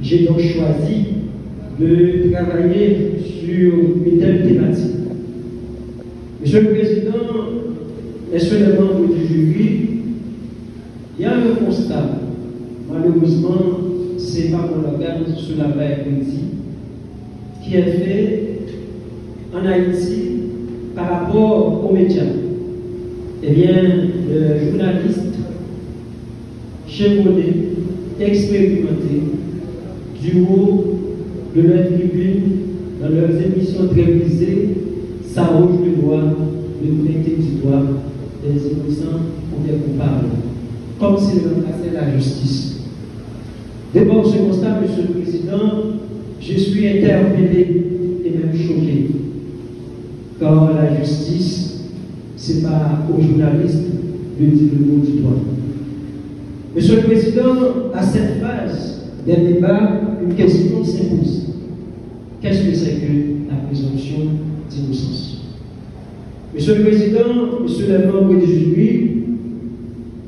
j'ai donc choisi de travailler sur une telle thématique. Monsieur le Président, messieurs les membres du jury, il y a un constat. Malheureusement, ce n'est pas qu'on regarde sur la veille dit, qui est fait en Haïti par rapport aux médias. Eh bien, le journaliste chevronné, expérimenté, du haut de leur tribune, dans leurs émissions télévisées, s'arroge le droit de pointer du doigt des innocents ou des coupables, comme s'ils remplaçaient la justice. D'abord, ce constat, Monsieur le Président, je suis interpellé et même choqué. Car la justice, ce n'est pas aux journalistes de dire le mot du doigt. Monsieur le Président, à cette phase des débats, une question s'impose. Qu'est-ce que c'est que la présomption d'innocence? Monsieur le Président, Monsieur le membre du jury,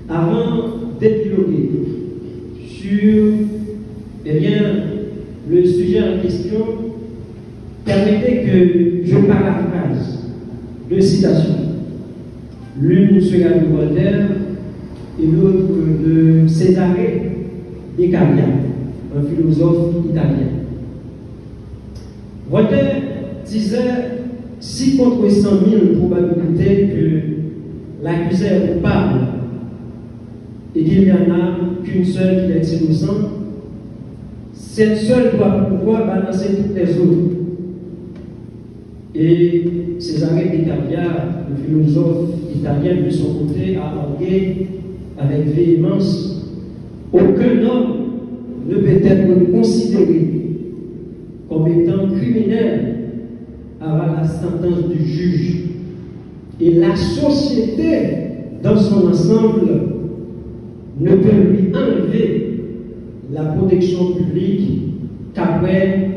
avant d'épiloguer sur le sujet en question, permettez que je paraphrase deux citations. L'une sera de Voltaire et l'autre de Cesare Beccaria, un philosophe italien. Voltaire disait: si contre 100 000 probabilités que l'accusé est coupable et qu'il n'y en a qu'une seule qui est innocente, cette seule doit pouvoir balancer toutes les autres. Et Cesare Beccaria, le philosophe italien, de son côté, a argué avec véhémence: aucun homme ne peut être considéré comme étant criminel avant la sentence du juge. Et la société, dans son ensemble, ne peut lui enlever la protection publique qu'après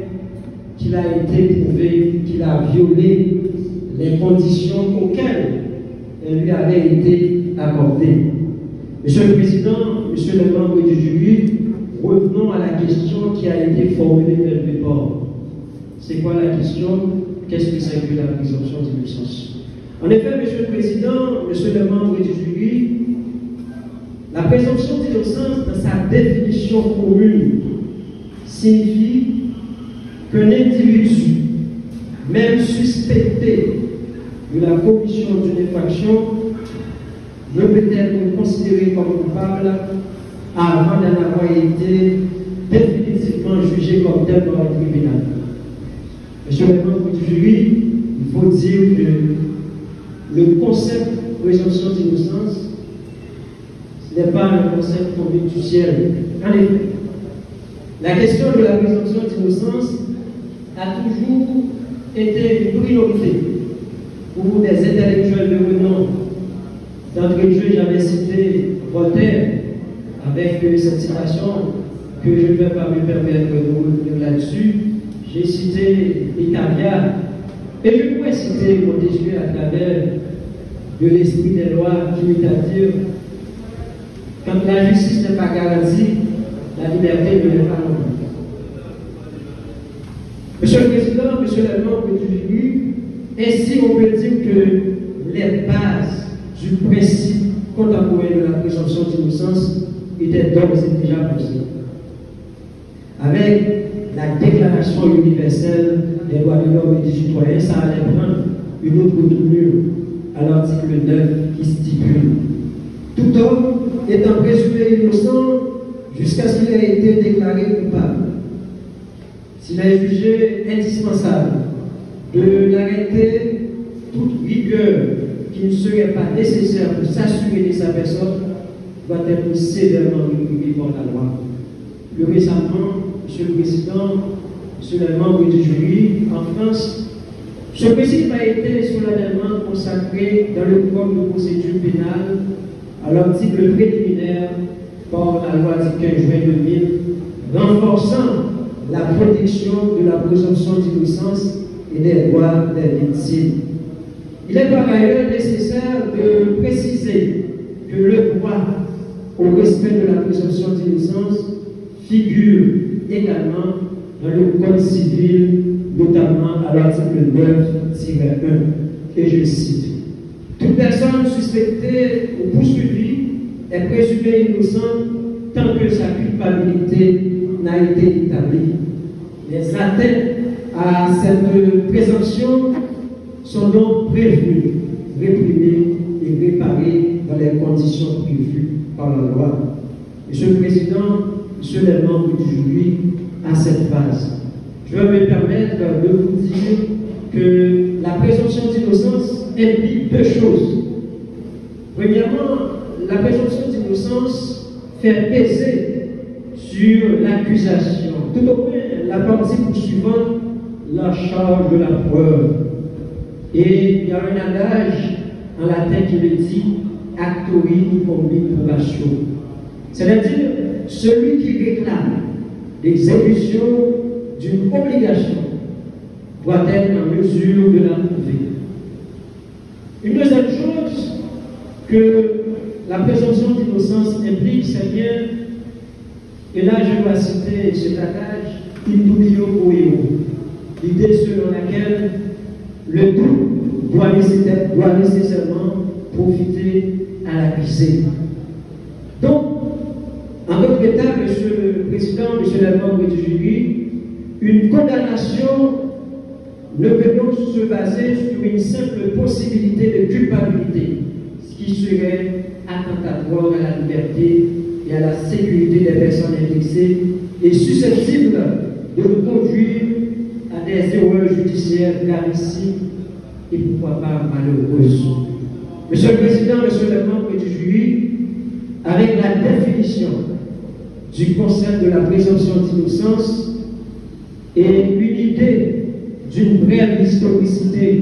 qu'il a été prouvé qu'il a violé les conditions auxquelles elle lui avait été accordée. Monsieur le Président, Monsieur le membre du jury, revenons à la question qui a été formulée dès le départ. C'est quoi la question? Qu'est-ce que c'est que la présomption d'innocence? En effet, Monsieur le Président, Monsieur le membre du jury, la présomption d'innocence, dans sa définition commune, signifie qu'un individu, même suspecté de la commission d'une infraction, ne peut être considéré comme coupable avant d'en avoir été définitivement jugé comme tel par le tribunal. Monsieur le membre du jury, il faut dire que le concept de présomption d'innocence, ce n'est pas un concept tombé du ciel. En effet, la question de la présomption d'innocence a toujours été une priorité pour des intellectuels de renom. D'entrée de jeu, j'avais cité Voltaire avec cette citation que je ne vais pas me permettre de revenir là-dessus. J'ai cité Beccaria et je pourrais citer Montesquieu à travers de l'esprit des lois qui est à dire: quand la justice n'est pas garantie, la liberté ne l'est pas non plus. Monsieur le Président, Monsieur le membre du jury, ainsi on peut dire que les bases du principe contemporain de la présomption d'innocence étaient d'ores et déjà posées. Avec la Déclaration universelle des droits de l'homme et du citoyen, ça allait prendre une autre tournure à l'article 9 qui stipule: tout homme étant présumé innocent jusqu'à ce qu'il ait été déclaré coupable. S'il est jugé indispensable de l'arrêter toute rigueur qui ne serait pas nécessaire pour s'assurer de sa personne, doit être sévèrement réprimé par la loi. Plus récemment, Monsieur le Président, Monsieur le membre du jury, en France, ce principe a été solennellement consacré dans le Code de procédure pénale à l'article préliminaire par la loi du 15 juin 2000, renforçant la protection de la présomption d'innocence et des droits des victimes. Il est par ailleurs nécessaire de préciser que le droit au respect de la présomption d'innocence figure également dans le Code civil, notamment à l'article 9-1. Et je cite: toute personne suspectée ou poursuivie est présumée innocente tant que sa culpabilité n'a été établie. Les atteintes à cette présomption sont donc prévenues, réprimées et réparées dans les conditions prévues par la loi. Monsieur le Président, Monsieur les membres du jury, à cette phase, je vais me permettre de vous dire que la présomption d'innocence implique deux choses. Premièrement, la présomption d'innocence fait peser sur l'accusation, tout au moins la partie poursuivante, la charge de la preuve. Et il y a un adage en latin qui le dit: actori omni probatio. C'est-à-dire, celui qui réclame l'exécution d'une obligation doit être en mesure de la prouver. Une deuxième chose que la présomption d'innocence implique, c'est bien, et là je dois citer cet adage, indubio pro eo, l'idée selon laquelle le doute doit nécessairement profiter à l'accusé. Donc, en d'autres état, Monsieur le Président, Monsieur les membres du jury, une condamnation ne peut donc se baser sur une simple possibilité de culpabilité, ce qui serait attentatoire à la liberté et à la sécurité des personnes indexées et susceptible de nous conduire à des erreurs judiciaires gravissimes et pourquoi pas malheureuses. Monsieur le Président, Monsieur le membre du jury, avec la définition du concept de la présomption d'innocence et une idée d'une brève historicité